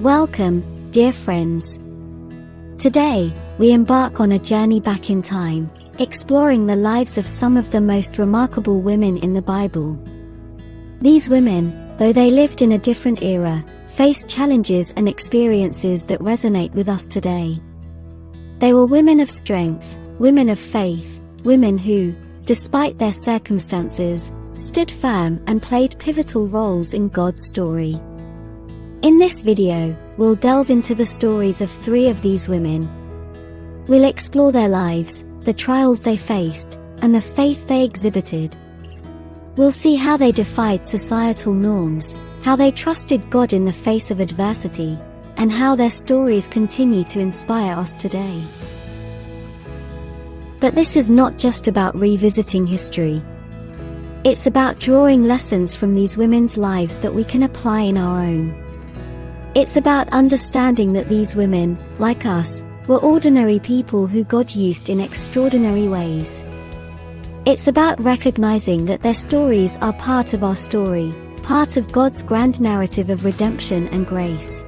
Welcome, dear friends. Today, we embark on a journey back in time, exploring the lives of some of the most remarkable women in the Bible. These women, though they lived in a different era, faced challenges and experiences that resonate with us today. They were women of strength, women of faith, women who, despite their circumstances, stood firm and played pivotal roles in God's story. In this video, we'll delve into the stories of 3 of these women. We'll explore their lives, the trials they faced, and the faith they exhibited. We'll see how they defied societal norms, how they trusted God in the face of adversity, and how their stories continue to inspire us today. But this is not just about revisiting history. It's about drawing lessons from these women's lives that we can apply in our own. It's about understanding that these women, like us, were ordinary people who God used in extraordinary ways. It's about recognizing that their stories are part of our story, part of God's grand narrative of redemption and grace.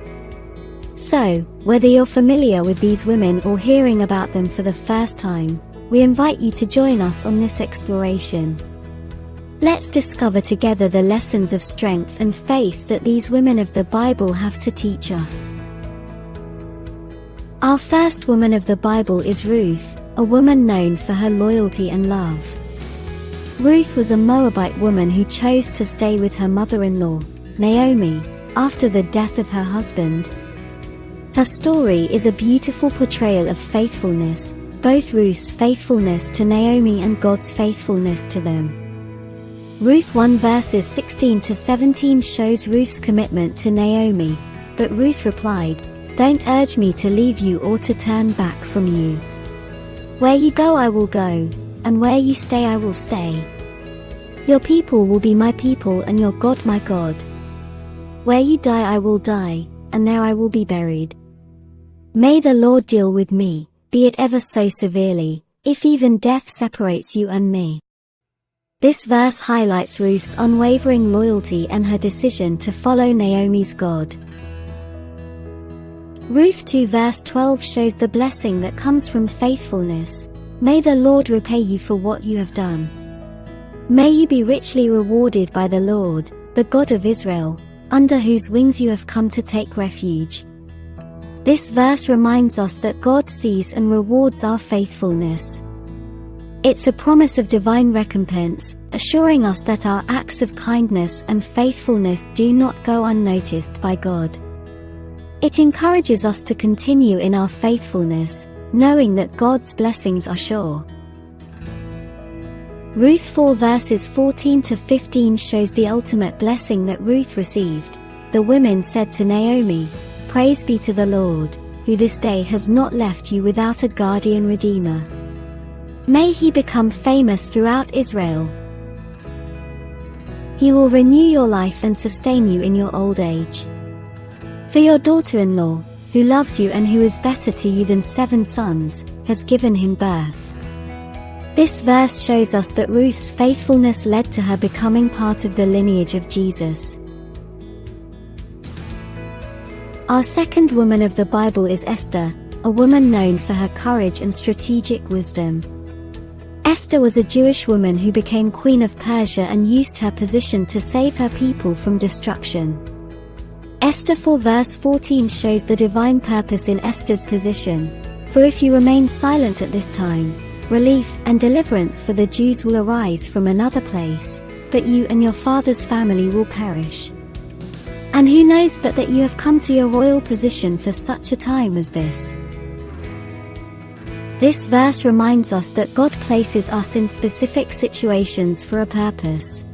So, whether you're familiar with these women or hearing about them for the first time, we invite you to join us on this exploration. Let's discover together the lessons of strength and faith that these women of the Bible have to teach us. Our first woman of the Bible is Ruth, a woman known for her loyalty and love. Ruth was a Moabite woman who chose to stay with her mother-in-law, Naomi, after the death of her husband. Her story is a beautiful portrayal of faithfulness, both Ruth's faithfulness to Naomi and God's faithfulness to them. Ruth 1 verses 16 to 17 shows Ruth's commitment to Naomi, but Ruth replied, "Don't urge me to leave you or to turn back from you. Where you go I will go, and where you stay I will stay. Your people will be my people and your God my God. Where you die I will die, and there I will be buried. May the Lord deal with me, be it ever so severely, if even death separates you and me." This verse highlights Ruth's unwavering loyalty and her decision to follow Naomi's God. Ruth 2 verse 12 shows the blessing that comes from faithfulness. May the Lord repay you for what you have done. May you be richly rewarded by the Lord, the God of Israel, under whose wings you have come to take refuge. This verse reminds us that God sees and rewards our faithfulness. It's a promise of divine recompense, assuring us that our acts of kindness and faithfulness do not go unnoticed by God. It encourages us to continue in our faithfulness, knowing that God's blessings are sure. Ruth 4 verses 14 to 15 shows the ultimate blessing that Ruth received. The women said to Naomi, "Praise be to the Lord, who this day has not left you without a guardian redeemer. May he become famous throughout Israel. He will renew your life and sustain you in your old age. For your daughter-in-law, who loves you and who is better to you than 7 sons, has given him birth." This verse shows us that Ruth's faithfulness led to her becoming part of the lineage of Jesus. Our second woman of the Bible is Esther, a woman known for her courage and strategic wisdom. Esther was a Jewish woman who became queen of Persia and used her position to save her people from destruction. Esther 4 verse 14 shows the divine purpose in Esther's position. "For if you remain silent at this time, relief and deliverance for the Jews will arise from another place, but you and your father's family will perish. And who knows but that you have come to your royal position for such a time as this." This verse reminds us that God places us in specific situations for a purpose.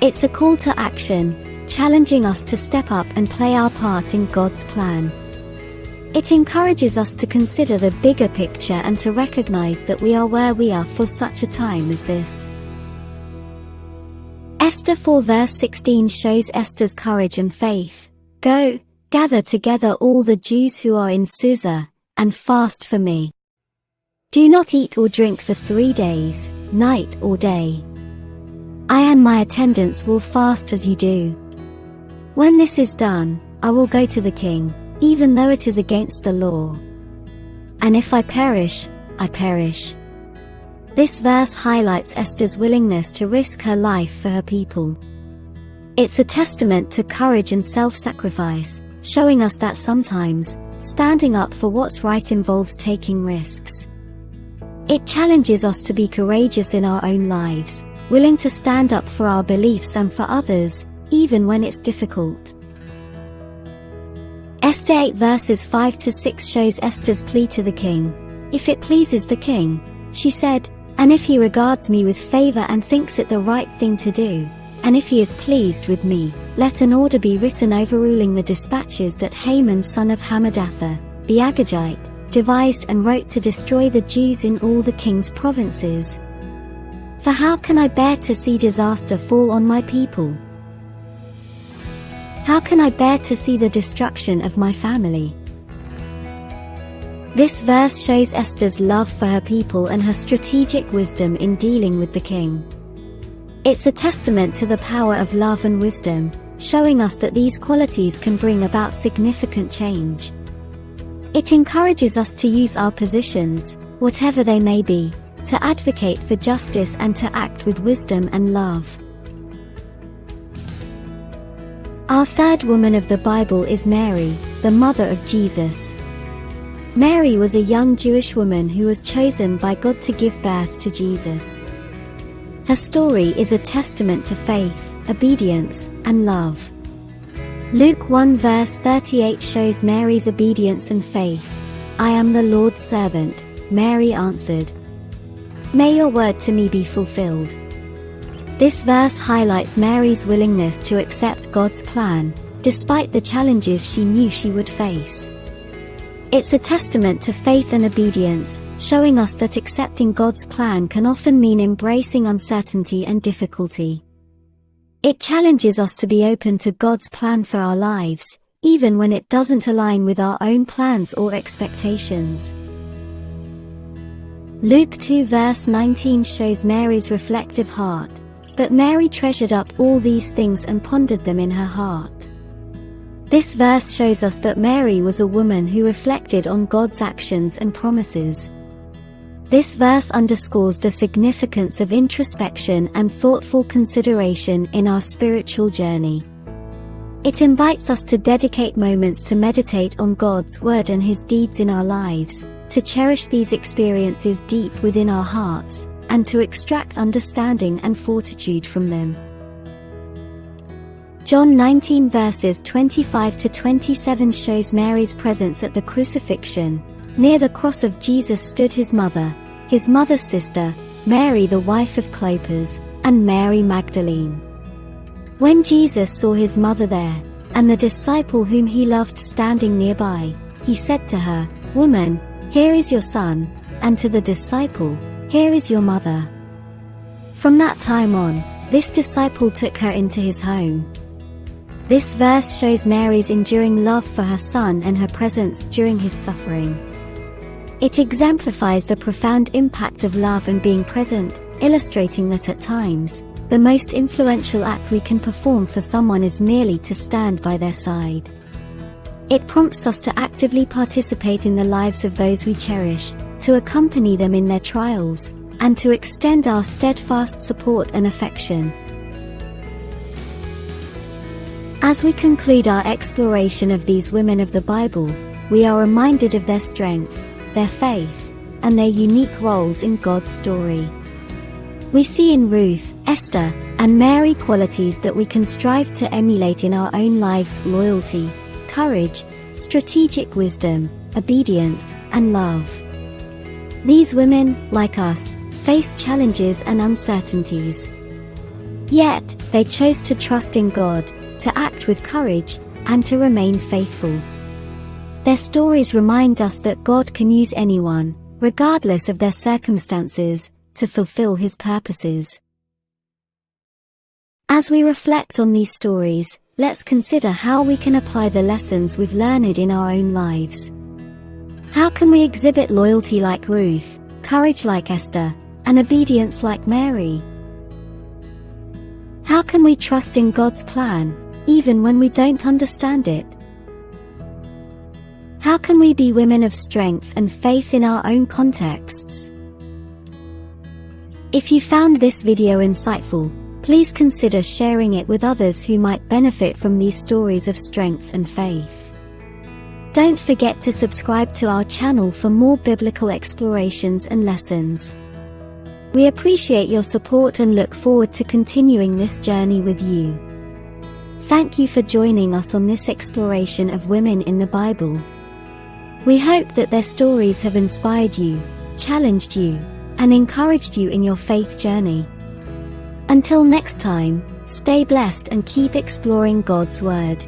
It's a call to action, challenging us to step up and play our part in God's plan. It encourages us to consider the bigger picture and to recognize that we are where we are for such a time as this. Esther 4 verse 16 shows Esther's courage and faith. "Go, gather together all the Jews who are in Susa, and fast for me. Do not eat or drink for 3 days, night or day. I and my attendants will fast as you do. When this is done, I will go to the king, even though it is against the law. And if I perish, I perish." This verse highlights Esther's willingness to risk her life for her people. It's a testament to courage and self-sacrifice, showing us that sometimes, standing up for what's right involves taking risks. It challenges us to be courageous in our own lives, willing to stand up for our beliefs and for others, even when it's difficult. Esther 8 verses 5-6 shows Esther's plea to the king. "If it pleases the king," she said, "and if he regards me with favor and thinks it the right thing to do, and if he is pleased with me, let an order be written overruling the dispatches that Haman son of Hammedatha, the Agagite, devised and wrote to destroy the Jews in all the king's provinces. For how can I bear to see disaster fall on my people? How can I bear to see the destruction of my family?" This verse shows Esther's love for her people and her strategic wisdom in dealing with the king. It's a testament to the power of love and wisdom, showing us that these qualities can bring about significant change. It encourages us to use our positions, whatever they may be, to advocate for justice and to act with wisdom and love. Our third woman of the Bible is Mary, the mother of Jesus. Mary was a young Jewish woman who was chosen by God to give birth to Jesus. Her story is a testament to faith, obedience, and love. Luke 1 verse 38 shows Mary's obedience and faith. "I am the Lord's servant," Mary answered. "May your word to me be fulfilled." This verse highlights Mary's willingness to accept God's plan, despite the challenges she knew she would face. It's a testament to faith and obedience, showing us that accepting God's plan can often mean embracing uncertainty and difficulty. It challenges us to be open to God's plan for our lives, even when it doesn't align with our own plans or expectations. Luke 2 verse 19 shows Mary's reflective heart. "But Mary treasured up all these things and pondered them in her heart." This verse shows us that Mary was a woman who reflected on God's actions and promises. This verse underscores the significance of introspection and thoughtful consideration in our spiritual journey. It invites us to dedicate moments to meditate on God's word and His deeds in our lives, to cherish these experiences deep within our hearts, and to extract understanding and fortitude from them. John 19 verses 25-27 shows Mary's presence at the crucifixion. Near the cross of Jesus stood his mother's sister, Mary the wife of Clopas, and Mary Magdalene. When Jesus saw his mother there, and the disciple whom he loved standing nearby, he said to her, "Woman, here is your son," and to the disciple, "Here is your mother." From that time on, this disciple took her into his home. This verse shows Mary's enduring love for her son and her presence during his suffering. It exemplifies the profound impact of love and being present, illustrating that at times, the most influential act we can perform for someone is merely to stand by their side. It prompts us to actively participate in the lives of those we cherish, to accompany them in their trials, and to extend our steadfast support and affection. As we conclude our exploration of these women of the Bible, we are reminded of their strength, their faith, and their unique roles in God's story. We see in Ruth, Esther, and Mary qualities that we can strive to emulate in our own lives: loyalty, courage, strategic wisdom, obedience, and love. These women, like us, face challenges and uncertainties. Yet, they chose to trust in God, to act with courage, and to remain faithful. Their stories remind us that God can use anyone, regardless of their circumstances, to fulfill His purposes. As we reflect on these stories, let's consider how we can apply the lessons we've learned in our own lives. How can we exhibit loyalty like Ruth, courage like Esther, and obedience like Mary? How can we trust in God's plan, even when we don't understand it? How can we be women of strength and faith in our own contexts? If you found this video insightful, please consider sharing it with others who might benefit from these stories of strength and faith. Don't forget to subscribe to our channel for more biblical explorations and lessons. We appreciate your support and look forward to continuing this journey with you. Thank you for joining us on this exploration of women in the Bible. We hope that their stories have inspired you, challenged you, and encouraged you in your faith journey. Until next time, stay blessed and keep exploring God's Word.